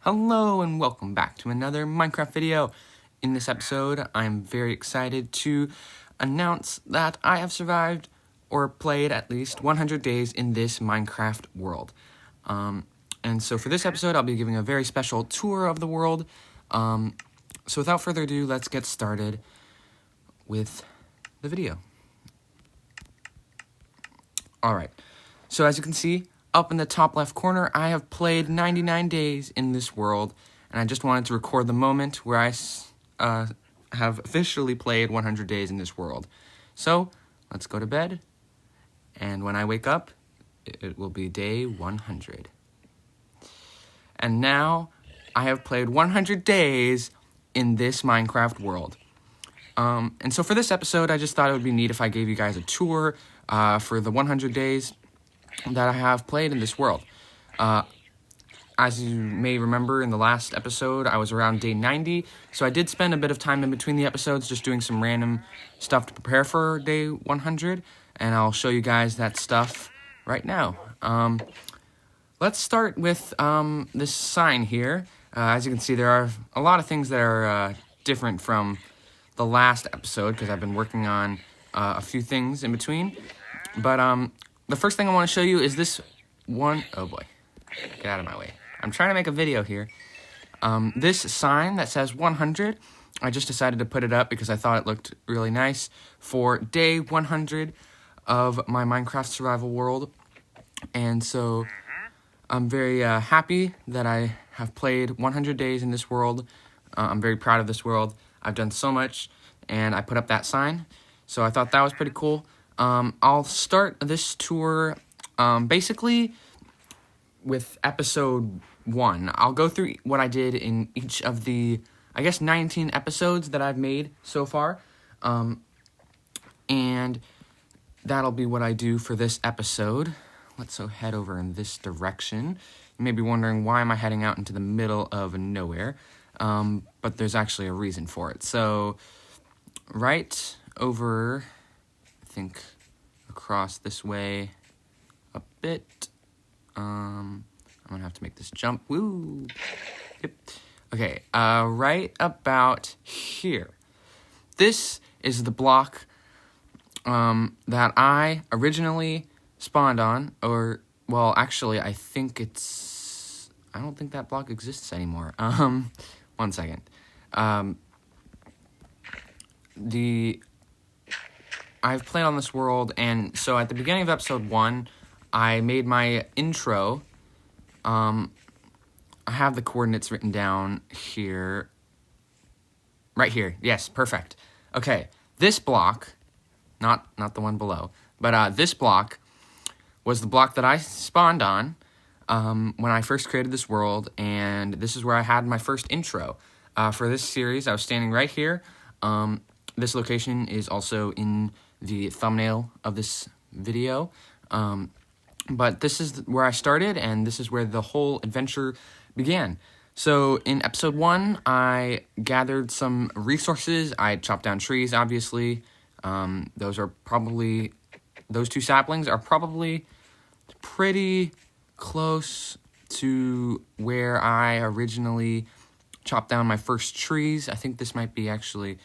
Hello and welcome back to another Minecraft video. In this episode, I'm very excited to announce that I have survived or played at least 100 days in this Minecraft world. And so for this episode, I'll be giving a very special tour of the world. So without further ado, let's get started with the video. Alright, so as you can see, up in the top left corner, I have played 99 days in this world, and I just wanted to record the moment where I have officially played 100 days in this world. So, let's go to bed, and when I wake up, it will be day 100. And now, I have played 100 days in this Minecraft world. And so for this episode, I just thought it would be neat if I gave you guys a tour for the 100 days that I have played in this world. As you may remember in the last episode, I was around day 90, so I did spend a bit of time in between the episodes just doing some random stuff to prepare for day 100, and I'll show you guys that stuff right now. Let's start with this sign here. As you can see, there are a lot of things that are different from the last episode because I've been working on a few things in between, but the first thing I want to show you is this one. Oh boy, get out of my way. I'm trying to make a video here. This sign that says 100, I just decided to put it up because I thought it looked really nice for day 100 of my Minecraft survival world. And so I'm very happy that I have played 100 days in this world. I'm very proud of this world. I've done so much, and I put up that sign. So I thought that was pretty cool. I'll start this tour basically with episode 1. I'll go through what I did in each of the, 19 episodes that I've made so far. And that'll be what I do for this episode. Let's go head over in this direction. You may be wondering, why am I heading out into the middle of nowhere? But there's actually a reason for it. So, right over, I think, across this way a bit. I'm gonna have to make this jump. Woo! Yep. Okay, right about here. This is the block that I originally spawned on, or, well, actually, I don't think that block exists anymore. One second. I've played on this world, and so at the beginning of episode 1, I made my intro. I have the coordinates written down here. Right here. Yes, perfect. Okay, this block, not the one below, but this block was the block that I spawned on when I first created this world, and this is where I had my first intro. For this series, I was standing right here. This location is also in the thumbnail of this video, but this is where I started, and this is where the whole adventure began. So in episode 1, I gathered some resources. I chopped down trees, obviously. Those two saplings are probably pretty close to where I originally chopped down my first trees. I think this might be actually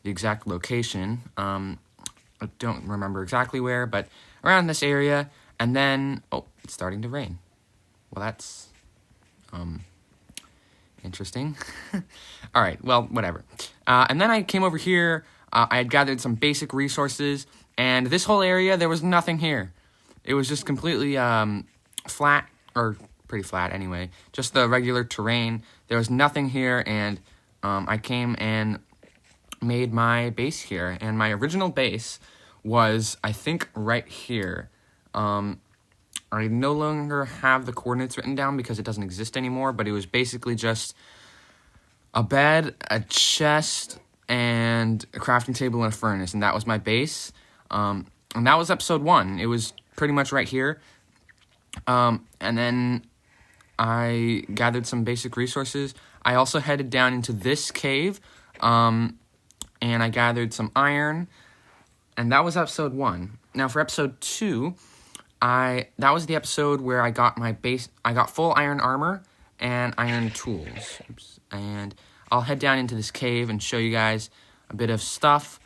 the exact location. I don't remember exactly where, but around this area. And then, oh, it's starting to rain. Well, that's interesting. All right, well, whatever. And then I came over here. I had gathered some basic resources, and this whole area, there was nothing here. It was just completely flat, or pretty flat anyway, just the regular terrain. There was nothing here, and I came and made my base here, and my original base was, I think, right here. I no longer have the coordinates written down because it doesn't exist anymore, but it was basically just a bed, a chest, and a crafting table and a furnace, and that was my base. And that was episode 1. It was pretty much right here. And then I gathered some basic resources. I also headed down into this cave, and I gathered some iron, and that was episode 1. Now for episode 2, that was the episode where I got my base. I got full iron armor, and iron tools. Oops. And I'll head down into this cave and show you guys a bit of stuff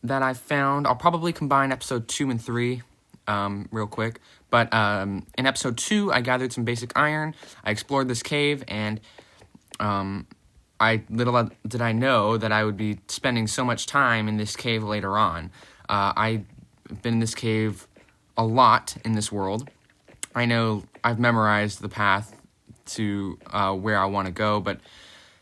that I found. I'll probably combine episode 2 and 3 real quick. But in episode 2, I gathered some basic iron. I explored this cave, and little did I know that I would be spending so much time in this cave later on. I've been in this cave a lot in this world. I know I've memorized the path to where I want to go, but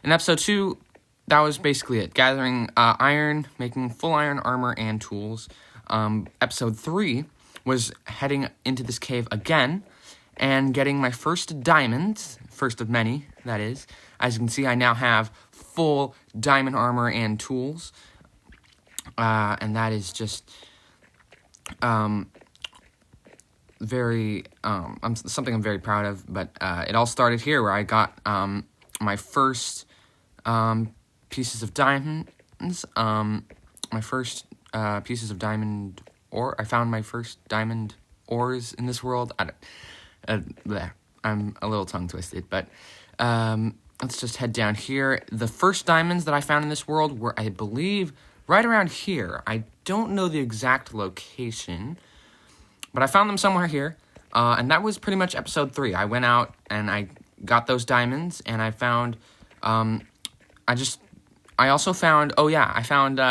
in episode 2, that was basically it. Gathering iron, making full iron armor and tools. Episode 3 was heading into this cave again and getting my first diamond, first of many, that is. As you can see, I now have full diamond armor and tools, and that is just something I'm very proud of. But it all started here, where I got my first pieces of diamonds, my first pieces of diamond ore. I found my first diamond ores in this world. I'm a little tongue-twisted, but let's just head down here. The first diamonds that I found in this world were, I believe, right around here. I don't know the exact location, but I found them somewhere here, and that was pretty much episode 3. I went out and I got those diamonds, and I found, I also found, I found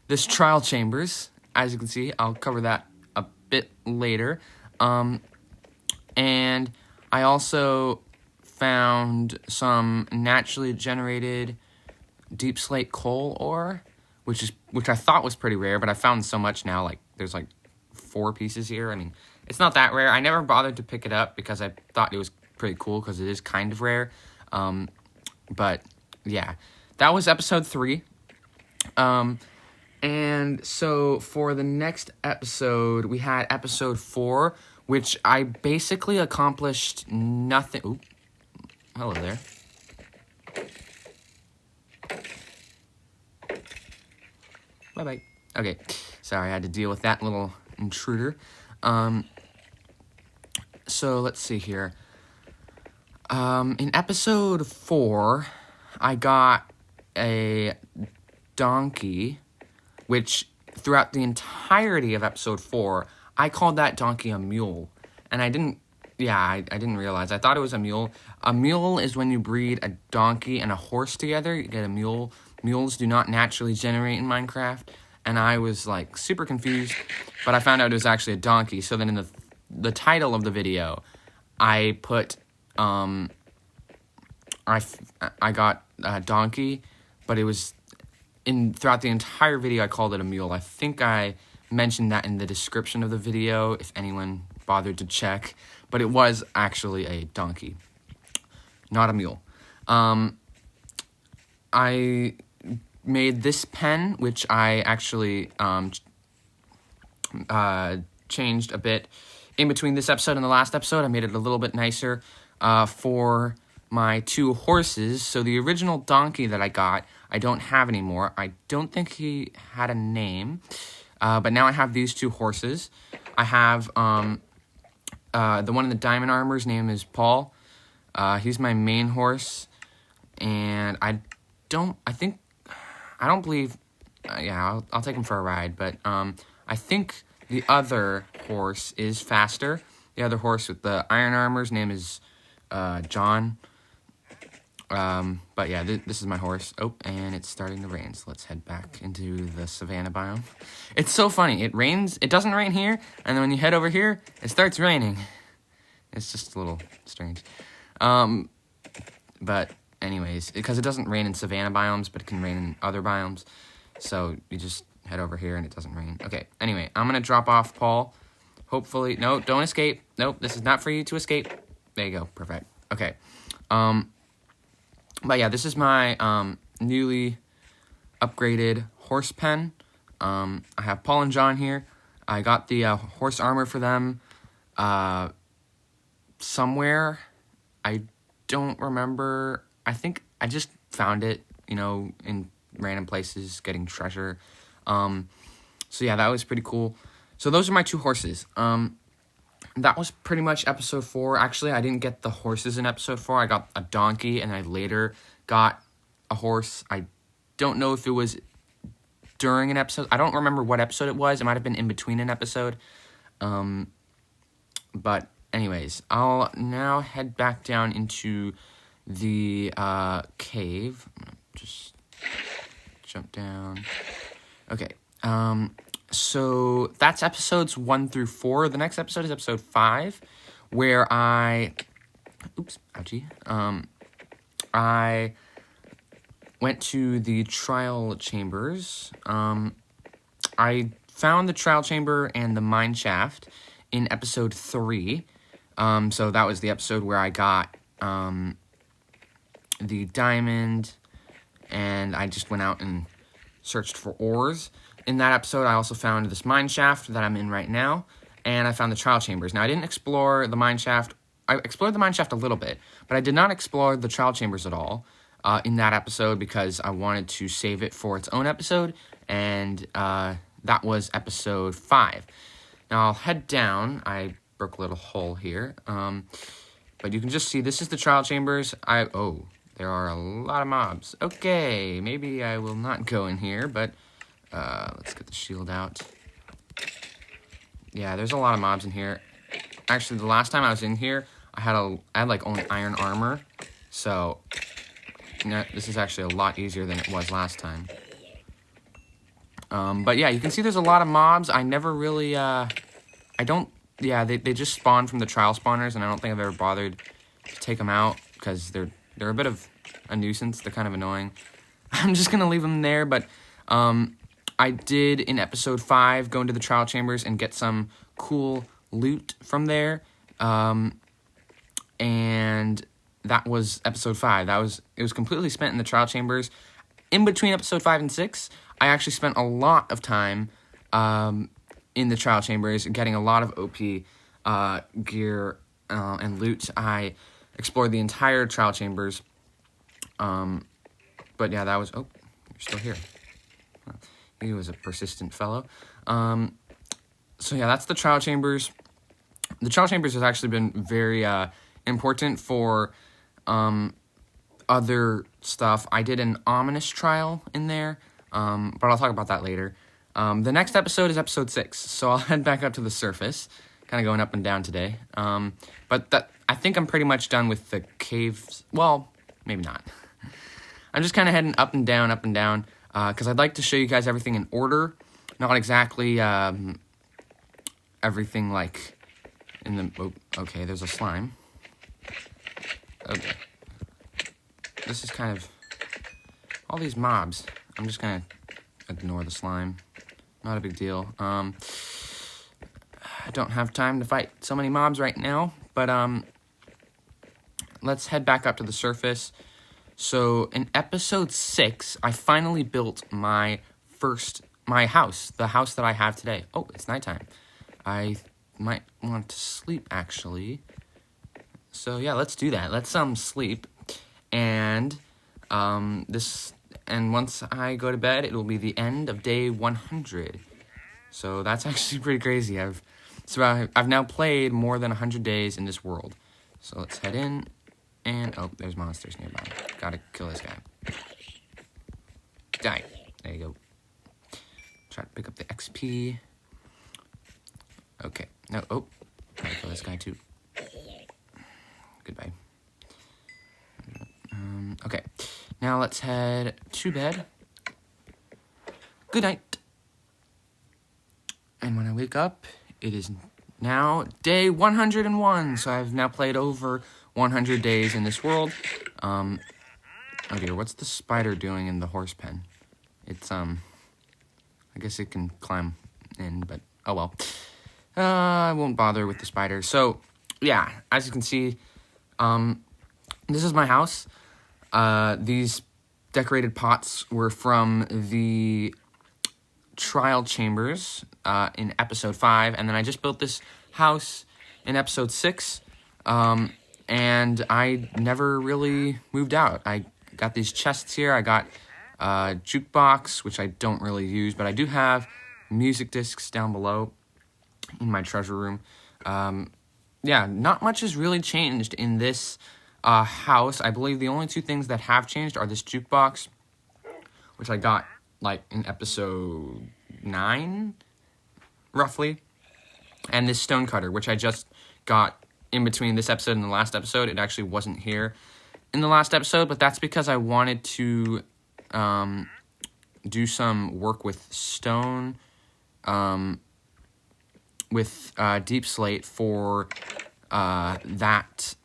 this trial chambers. As you can see, I'll cover that a bit later. And I also found some naturally generated deep slate coal ore, which I thought was pretty rare, but I found so much now. Like, there's like 4 pieces here. I mean, it's not that rare. I never bothered to pick it up because I thought it was pretty cool because it is kind of rare. But yeah, that was episode 3. And so for the next episode, we had episode 4, which I basically accomplished nothing. Ooh, hello there. Bye-bye. Okay, sorry, I had to deal with that little intruder. So let's see here. In episode 4, I got a donkey, which throughout the entirety of episode 4, I called that donkey a mule. And I didn't realize. I thought it was a mule. A mule is when you breed a donkey and a horse together, you get a mule. Mules do not naturally generate in Minecraft. And I was like super confused, but I found out it was actually a donkey. So then in the title of the video, I put, I got a donkey, but it was throughout the entire video, I called it a mule. I think I mentioned that in the description of the video, if anyone bothered to check, but it was actually a donkey, not a mule. I made this pen, which I actually changed a bit in between this episode and the last episode. I made it a little bit nicer for my 2 horses. So the original donkey that I got, I don't have anymore. I don't think he had a name, but now I have these 2 horses. I have the one in the diamond armor's name is Paul. He's my main horse, and I don't believe, I'll take him for a ride, but I think the other horse is faster. The other horse with the iron armor's name is John. But yeah, this is my horse. Oh, and it's starting to rain, so let's head back into the savanna biome. It's so funny. It rains. It doesn't rain here, and then when you head over here, it starts raining. It's just a little strange. But anyways, because it doesn't rain in savanna biomes, but it can rain in other biomes. So you just head over here and it doesn't rain. Okay, anyway, I'm going to drop off Paul. Hopefully, no, don't escape. Nope, this is not for you to escape. There you go, perfect. Okay, but yeah, this is my newly upgraded horse pen. I have Paul and John here. I got the horse armor for them somewhere. I don't remember. I think I just found it, in random places, getting treasure. So yeah, that was pretty cool. So those are my 2 horses. that was pretty much episode 4. Actually, I didn't get the horses in episode 4. I got a donkey, and I later got a horse. I don't know if it was during an episode. I don't remember what episode it was. It might have been in between an episode. But anyways, I'll now head back down into the cave. Just jump down. Okay. So that's episodes 1 through 4. The next episode is episode 5, where I went to the trial chambers. I found the trial chamber and the mine shaft in episode 3. So that was the episode where I got the diamond, and I just went out and searched for ores. In that episode, I also found this mine shaft that I'm in right now, and I found the trial chambers. Now, I didn't explore the mine shaft. I explored the mine shaft a little bit, but I did not explore the trial chambers at all in that episode because I wanted to save it for its own episode, and that was episode 5. Now, I'll head down. I broke a little hole here, but you can just see this is the trial chambers. There are a lot of mobs. Okay, maybe I will not go in here, but let's get the shield out. Yeah, there's a lot of mobs in here. Actually, the last time I was in here, I had like only iron armor, so this is actually a lot easier than it was last time. But yeah, you can see there's a lot of mobs. I never really, they just spawn from the trial spawners, and I don't think I've ever bothered to take them out because they're a bit of a nuisance. They're kind of annoying. I'm just gonna leave them there, but I did in episode 5 go into the trial chambers and get some cool loot from there, and that was episode 5. It was completely spent in the trial chambers. In between episode 5 and 6, I actually spent a lot of time in the trial chambers, getting a lot of OP gear and loot. I explored the entire trial chambers, but yeah, that was... Oh, you're still here. He was a persistent fellow. So yeah, that's the trial chambers. The trial chambers has actually been very important for other stuff. I did an ominous trial in there, but I'll talk about that later. The next episode is episode 6, so I'll head back up to the surface, kind of going up and down today. But I think I'm pretty much done with the caves. Well, maybe not. I'm just kind of heading up and down, because I'd like to show you guys everything in order, not exactly everything like in the... Oh, okay, there's a slime. Okay. This is kind of... all these mobs. I'm just going to ignore the slime. Not a big deal. I don't have time to fight so many mobs right now, but let's head back up to the surface. So in episode 6, I finally built my house, the house that I have today. Oh, it's nighttime. I might want to sleep, actually. So yeah, let's do that. Let's sleep, and once I go to bed, it will be the end of day 100. So that's actually pretty crazy. I've now played more than 100 days in this world. So let's head in, and oh, there's monsters nearby. Gotta kill this guy. Die. There you go. Try to pick up the XP. Okay. No. Oh, gotta kill this guy too. Goodbye. Okay. Now let's head to bed. Good night. And when I wake up, it is now day 101. So I've now played over 100 days in this world. Oh dear, what's the spider doing in the horse pen? It's, I guess it can climb in, but oh well. I won't bother with the spider. So, yeah, as you can see, this is my house. These decorated pots were from the trial chambers in episode 5, and then I just built this house in episode 6, and I never really moved out. I got these chests here. I got a jukebox, which I don't really use, but I do have music discs down below in my treasure room. yeah, not much has really changed in this house. I believe the only two things that have changed are this jukebox, which I got like in episode 9, roughly, and this stone cutter, which I just got in between this episode and the last episode. It actually wasn't here in the last episode, but that's because I wanted to do some work with stone, with deep slate for that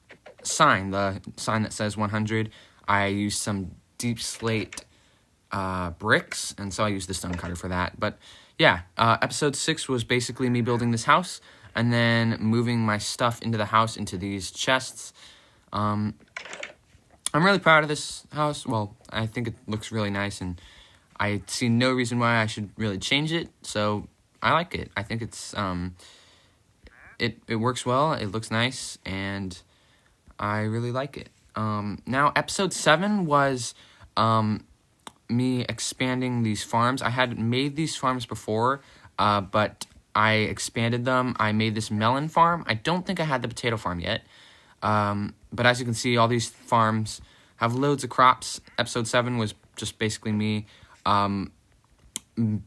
sign, the sign that says 100. I used some deep slate bricks, and so I used the stone cutter for that. But yeah, episode 6 was basically me building this house and then moving my stuff into the house into these chests. I'm really proud of this house. Well, I think it looks really nice, and I see no reason why I should really change it. So I like it. I think it's it works well. It looks nice, and I really like it. Now episode 7 was me expanding these farms. I had made these farms before, but I expanded them. I made this melon farm. I don't think I had the potato farm yet. But as you can see, all these farms have loads of crops. Episode 7 was just basically me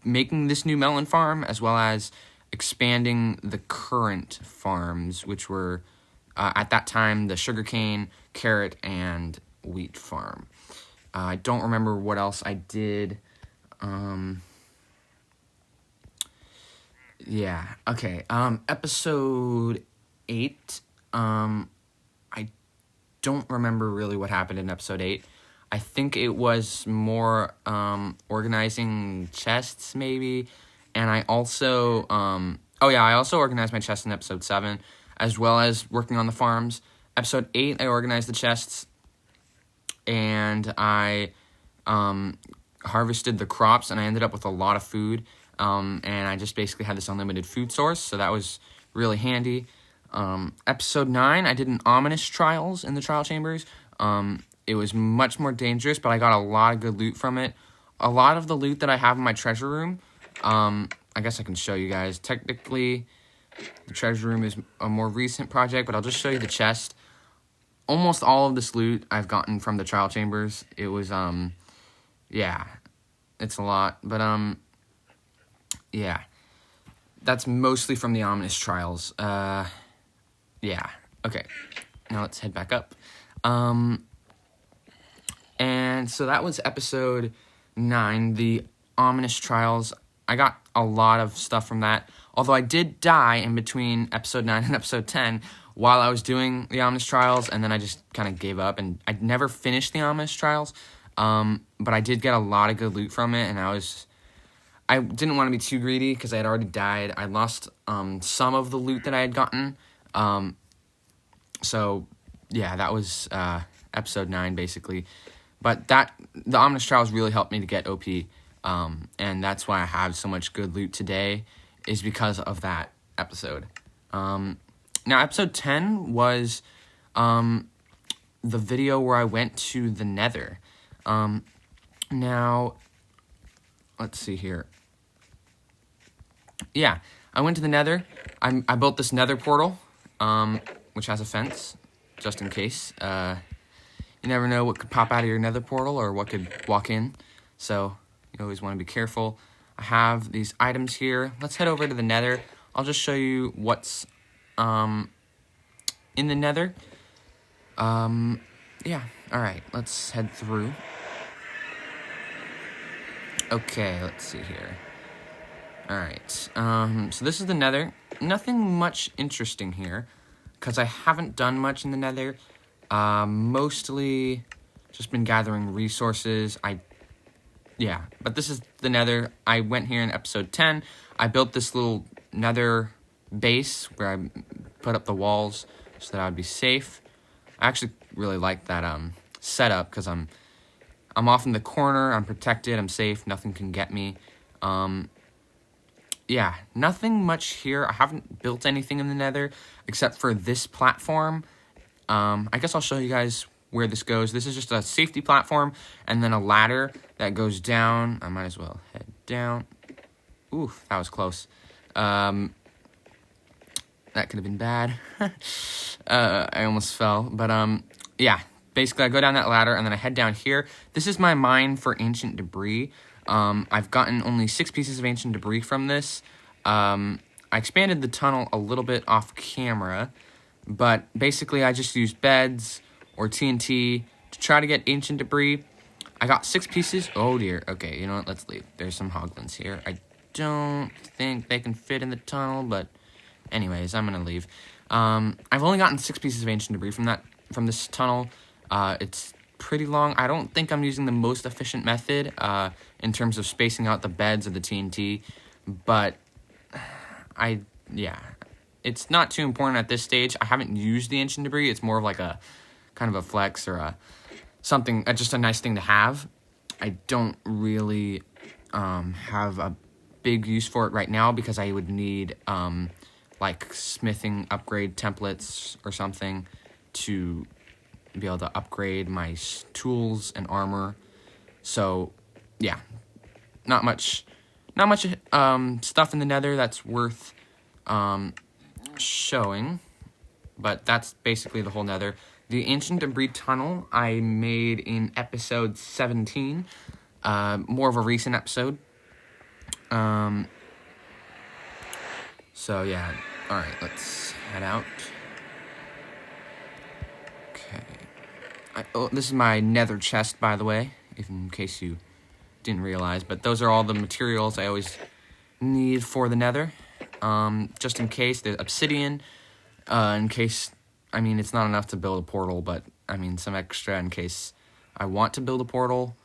making this new melon farm, as well as expanding the current farms, which were, at that time, the sugarcane, carrot, and wheat farm. I don't remember what else I did. Yeah, okay. Episode 8, I don't remember really what happened in episode 8. I think it was more organizing chests, maybe. And I also, I also organized my chests in episode 7, as well as working on the farms. Episode 8, I organized the chests, and I harvested the crops, and I ended up with a lot of food. And I just basically had this unlimited food source, so that was really handy. Episode 9, I did an ominous trials in the trial chambers. It was much more dangerous, but I got a lot of good loot from it. A lot of the loot that I have in my treasure room, I guess I can show you guys. Technically, the treasure room is a more recent project, but I'll just show you the chest. Almost all of this loot I've gotten from the trial chambers. It was, yeah, it's a lot, but, yeah, that's mostly from the ominous trials. Yeah, okay, now let's head back up. And so that was episode 9, the ominous trials. I got a lot of stuff from that, although I did die in between episode 9 and episode 10 while I was doing the ominous trials, and then I just kind of gave up, and I never finished the ominous trials, but I did get a lot of good loot from it, and I didn't want to be too greedy because I had already died. I lost some of the loot that I had gotten, so yeah, that was episode 9 basically. But the ominous trials really helped me to get OP, and that's why I have so much good loot today, is because of that episode. Now episode 10 was the video where I went to the Nether. Now let's see here. Yeah, I went to the Nether. I built this Nether portal, which has a fence, just in case. You never know what could pop out of your Nether portal or what could walk in, so you always want to be careful. I have these items here. Let's head over to the Nether. I'll just show you what's in the Nether. Yeah, alright, let's head through. Okay, let's see here. Alright, so this is the Nether. Nothing much interesting here, because I haven't done much in the Nether. Mostly just been gathering resources. Yeah, but this is the Nether. I went here in episode 10. I built this little Nether base where I put up the walls so that I would be safe. I actually really like that setup because I'm off in the corner. I'm protected. I'm safe. Nothing can get me. Yeah, nothing much here. I haven't built anything in the Nether except for this platform. I guess I'll show you guys where this goes. This is just a safety platform and then a ladder that goes down. I might as well head down. Ooh, that was close. that could have been bad. I almost fell. But, yeah. Basically, I go down that ladder, and then I head down here. This is my mine for ancient debris. I've gotten only 6 pieces of ancient debris from this. I expanded the tunnel a little bit off camera. But basically, I just used beds or TNT to try to get ancient debris. I got 6 pieces. Oh, dear. Okay, you know what? Let's leave. There's some hoglins here. I don't think they can fit in the tunnel, but anyways, I'm going to leave. I've only gotten 6 pieces of ancient debris from this tunnel. It's pretty long. I don't think I'm using the most efficient method in terms of spacing out the beds of the TNT, but yeah. It's not too important at this stage. I haven't used the ancient debris. It's more of like a kind of a flex or something, just a nice thing to have. I don't really have a big use for it right now because I would need like smithing upgrade templates or something to be able to upgrade my tools and armor. So yeah, not much stuff in the nether that's worth showing, but that's basically the whole nether. The ancient debris tunnel I made in episode 17, more of a recent episode. So yeah, alright, let's head out. Okay. This is my nether chest, by the way, in case you didn't realize, but those are all the materials I always need for the nether. Just in case, the obsidian, in case, I mean, it's not enough to build a portal, but, I mean, some extra in case I want to build a portal,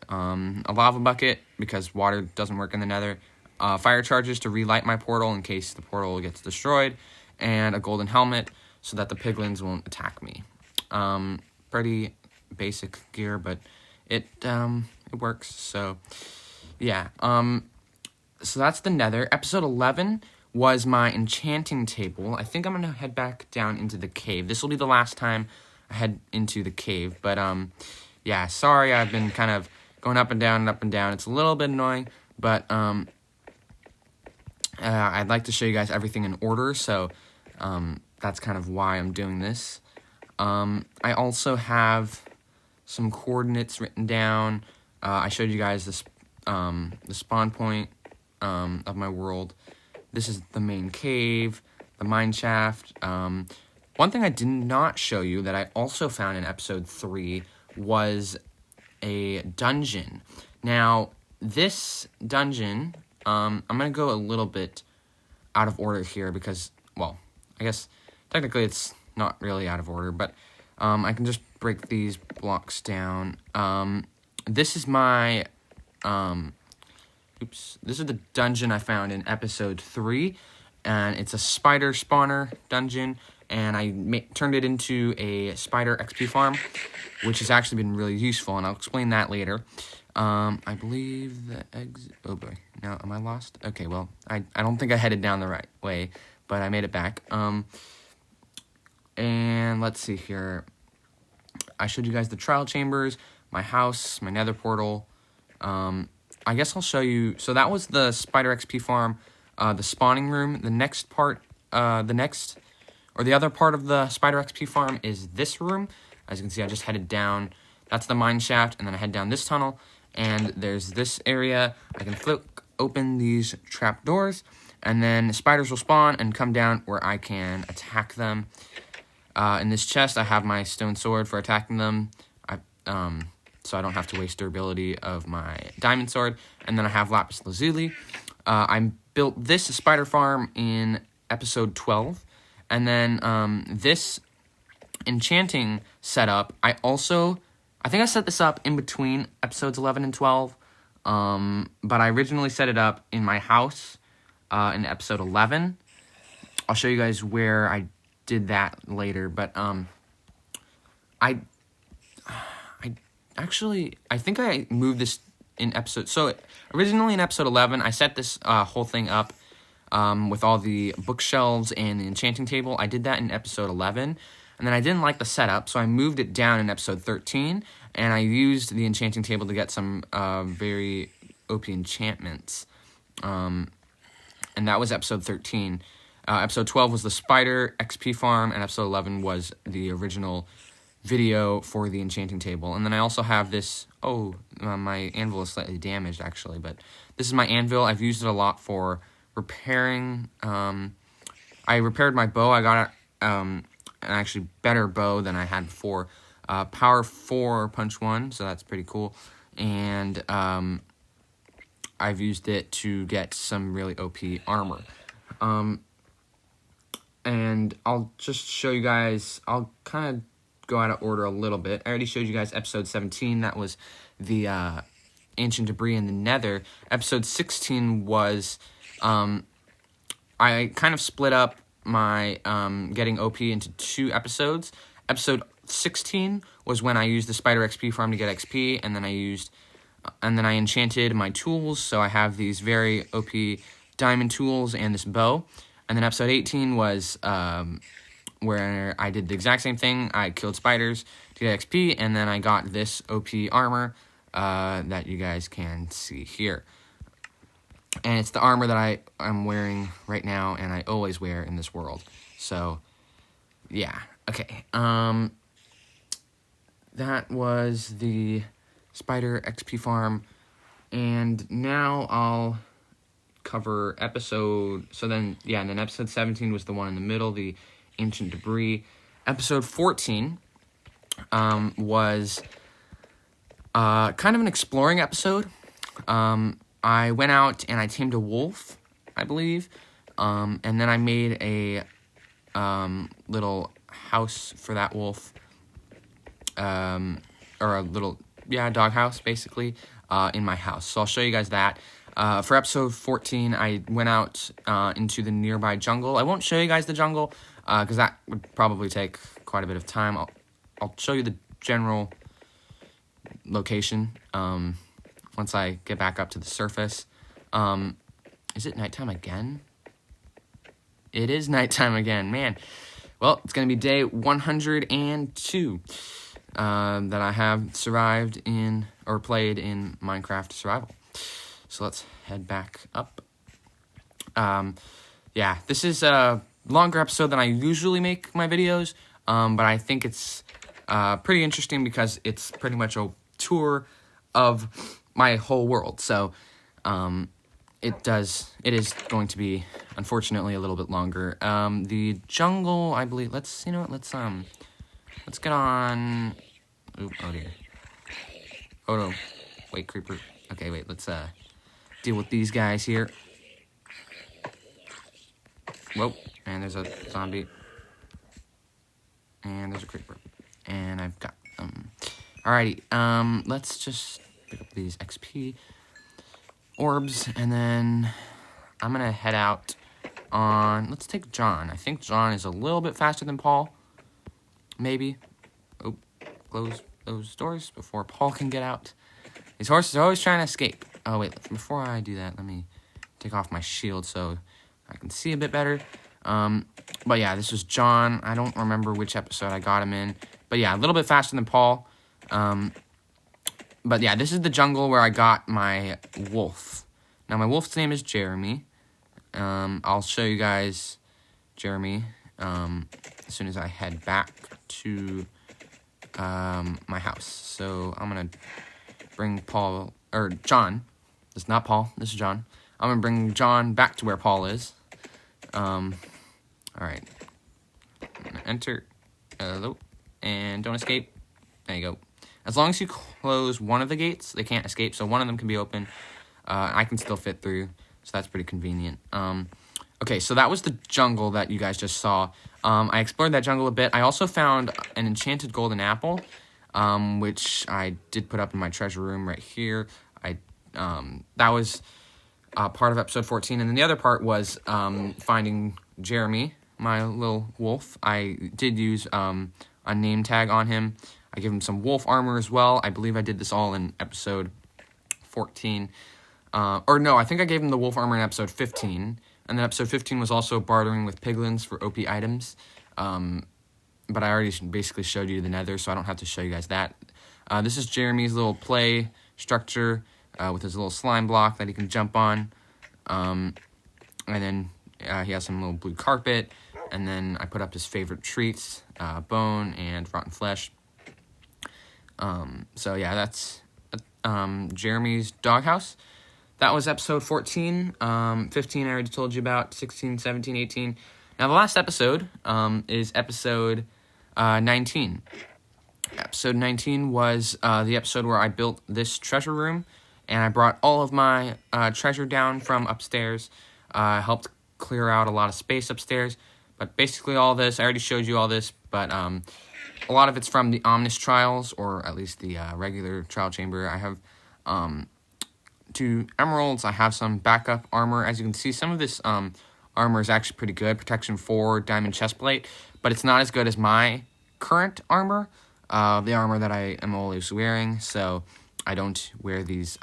a lava bucket, because water doesn't work in the nether, fire charges to relight my portal in case the portal gets destroyed, and a golden helmet so that the piglins won't attack me. Pretty basic gear, but it works, so, yeah, so that's the nether. Episode 11 was my enchanting table. I think I'm going to head back down into the cave. This will be the last time I head into the cave. But, yeah, sorry, I've been kind of going up and down and up and down. It's a little bit annoying, but I'd like to show you guys everything in order. So that's kind of why I'm doing this. I also have some coordinates written down. I showed you guys this, the spawn point of my world. This is the main cave, the mine shaft. One thing I did not show you that I also found in episode 3 was a dungeon. Now, this dungeon, I'm going to go a little bit out of order here because, well, I guess technically it's not really out of order, but I can just break these blocks down. This is my... this is the dungeon I found in episode 3, and it's a spider spawner dungeon, and I turned it into a spider XP farm, which has actually been really useful, and I'll explain that later. I believe the exit... Oh boy, now am I lost? Okay, well, I don't think I headed down the right way, but I made it back. And let's see here. I showed you guys the trial chambers, my house, my nether portal. I guess I'll show you. So that was the spider XP farm, the spawning room. The next part, the other part of the spider XP farm is this room. As you can see, I just headed down. That's the mine shaft, and then I head down this tunnel, and there's this area. I can flip open these trap doors, and then spiders will spawn and come down where I can attack them. In this chest, I have my stone sword for attacking them. So I don't have to waste durability of my diamond sword. And then I have lapis lazuli. I built this spider farm in episode 12. And then this enchanting setup, I think I set this up in between episodes 11 and 12. But I originally set it up in my house in episode 11. I'll show you guys where I did that later. But I think I moved this in episode... So, originally in episode 11, I set this whole thing up with all the bookshelves and the enchanting table. I did that in episode 11, and then I didn't like the setup, so I moved it down in episode 13, and I used the enchanting table to get some very OP enchantments. And that was episode 13. Episode 12 was the Spider XP farm, and episode 11 was the original video for the enchanting table. And then I also have this, my anvil is slightly damaged actually, but this is my anvil. I've used it a lot for repairing. I repaired my bow. I got an actually better bow than I had before. Power 4 punch 1, so that's pretty cool. And I've used it to get some really OP armor. And I'll just show you guys, I'll kind of go out of order a little bit. I already showed you guys episode 17. That was the ancient debris in the nether. Episode 16 was, I kind of split up my getting OP into 2 episodes. Episode 16 was when I used the Spider XP farm to get XP, and then I enchanted my tools, so I have these very OP diamond tools and this bow. And then episode 18 was where I did the exact same thing. I killed spiders to get XP, and then I got this OP armor that you guys can see here. And it's the armor that I'm wearing right now, and I always wear in this world. So, yeah. Okay. That was the Spider XP farm. And now I'll cover episode, and then episode 17 was the one in the middle, the ancient debris. Episode 14 was kind of an exploring episode. I went out and I tamed a wolf, I believe, and then I made a little house for that wolf, or a little, dog house, basically, in my house. So I'll show you guys that. For episode 14, I went out into the nearby jungle. I won't show you guys the jungle, because that would probably take quite a bit of time. I'll show you the general location once I get back up to the surface. Is it nighttime again? It is nighttime again, man. Well, it's going to be day 102 that I have survived in, or played in Minecraft Survival. So let's head back up. This is a longer episode than I usually make my videos, but I think it's pretty interesting because it's pretty much a tour of my whole world. So it is going to be, unfortunately, a little bit longer. The jungle, I believe. Let's get on. Oh dear. Oh no. Wait, creeper. Okay, wait. Let's deal with these guys here. Whoa, and there's a zombie. And there's a creeper. And I've got them. Alrighty, let's just pick up these XP orbs, and then I'm gonna head out on, let's take John. I think John is a little bit faster than Paul. Maybe. Oh, close those doors before Paul can get out. These horses are always trying to escape. Oh, wait, before I do that, let me take off my shield so I can see a bit better. But yeah, this was John. I don't remember which episode I got him in. But yeah, a little bit faster than Paul. But yeah, this is the jungle where I got my wolf. Now, my wolf's name is Jeremy. I'll show you guys Jeremy as soon as I head back to my house. So I'm going to bring John. This is not Paul. This is John. I'm going to bring John back to where Paul is. All right. I'm going to enter. Hello. And don't escape. There you go. As long as you close one of the gates, they can't escape. So one of them can be open. I can still fit through. So that's pretty convenient. Okay, so that was the jungle that you guys just saw. I explored that jungle a bit. I also found an enchanted golden apple, which I did put up in my treasure room right here. That was part of episode 14. And then the other part was finding Jeremy, my little wolf. I did use a name tag on him. I gave him some wolf armor as well. I believe I did this all in episode 14. Or no, I think I gave him the wolf armor in episode 15. And then episode 15 was also bartering with piglins for OP items. But I already basically showed you the nether, so I don't have to show you guys that. This is Jeremy's little play structure with his little slime block that he can jump on. And then He has some little blue carpet, and then I put up his favorite treats, bone and rotten flesh. So yeah, that's Jeremy's doghouse. That was episode 14. 15 I already told you about. 16, 17, 18. Now the last episode is episode 19. Episode 19 was the episode where I built this treasure room, and I brought all of my treasure down from upstairs. Helped clear out a lot of space upstairs. But basically all this, I already showed you all this, but a lot of it's from the Omnis Trials, or at least the regular trial chamber. I have 2 emeralds. I have some backup armor. As you can see, some of this armor is actually pretty good. Protection 4, diamond chestplate, but it's not as good as my current armor, the armor that I am always wearing, so I don't wear these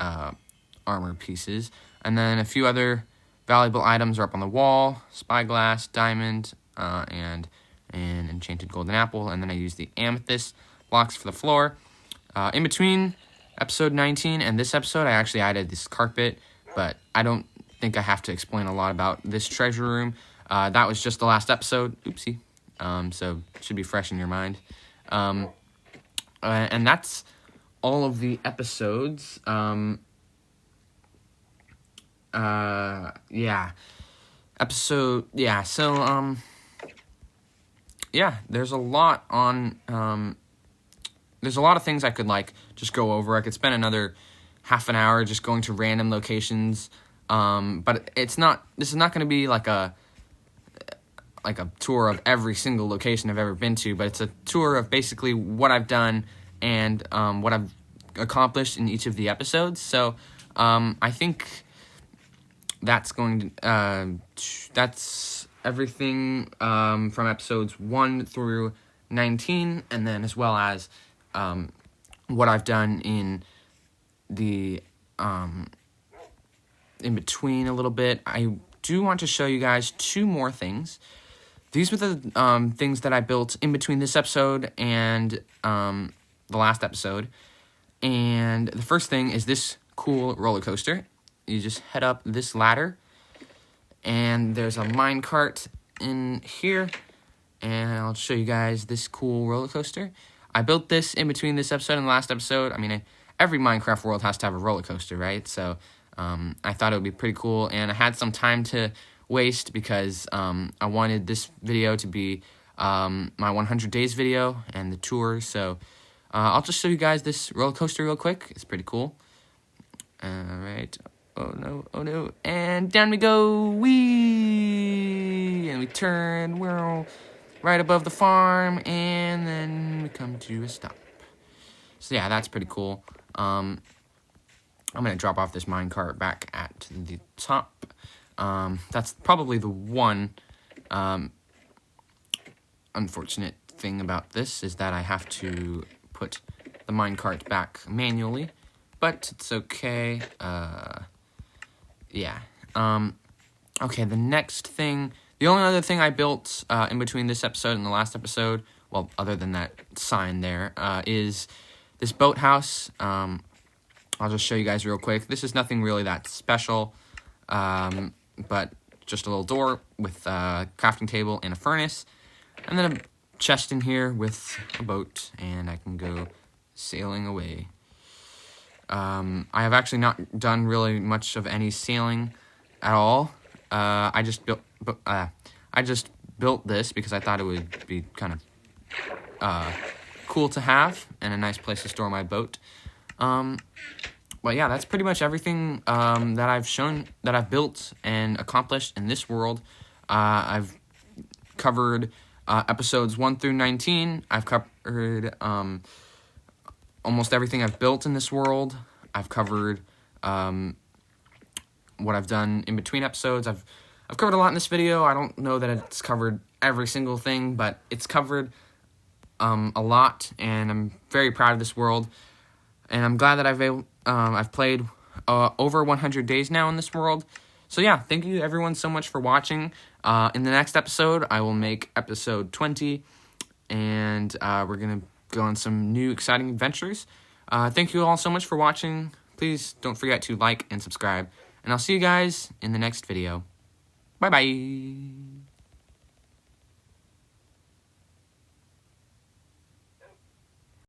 armor pieces. And then a few other valuable items are up on the wall: spyglass, diamond, and an enchanted golden apple. And then I use the amethyst blocks for the floor. In between episode 19 and this episode, I actually added this carpet, but I don't think I have to explain a lot about this treasure room. That was just the last episode. Oopsie. So it should be fresh in your mind. And that's all of the episodes. There's a lot on, there's a lot of things I could, just go over. I could spend another half an hour just going to random locations, but this is not going to be like a tour of every single location I've ever been to, but it's a tour of basically what I've done and what I've accomplished in each of the episodes. So I think that's that's everything from episodes 1 through 19, and then as well as what I've done in the in between a little bit. I do want to show you guys 2 more things. These were the things that I built in between this episode and the last episode. And the first thing is this cool roller coaster. You just head up this ladder, and there's a minecart in here, and I'll show you guys this cool roller coaster. I built this in between this episode and the last episode. I mean, every Minecraft world has to have a roller coaster, right? So I thought it would be pretty cool, and I had some time to waste because I wanted this video to be my 100 days video and the tour. So I'll just show you guys this roller coaster real quick. It's pretty cool. All right. Oh no, and down we go, whee! And we turn, we're right above the farm, and then we come to a stop. So yeah, that's pretty cool. I'm gonna drop off this minecart back at the top. That's probably the one unfortunate thing about this, is that I have to put the minecart back manually, but it's okay. Okay, the next thing, the only other thing I built in between this episode and the last episode, well, other than that sign there, is this boathouse. I'll just show you guys real quick. This is nothing really that special, but just a little door with a crafting table and a furnace, and then a chest in here with a boat, and I can go sailing away. I have actually not done really much of any sailing at all. I just built this because I thought it would be kind of cool to have and a nice place to store my boat. But yeah, that's pretty much everything that I've built and accomplished in this world. I've covered episodes 1 through 19. I've covered almost everything I've built in this world. I've covered what I've done in between episodes. I've covered a lot in this video. I don't know that it's covered every single thing, but it's covered a lot, and I'm very proud of this world. And I'm glad that I've played over 100 days now in this world. So yeah, thank you everyone so much for watching. In the next episode, I will make episode 20, and we're going to go on some new exciting adventures. Thank you all so much for watching. Please don't forget to like and subscribe, and I'll see you guys in the next video. Bye-bye.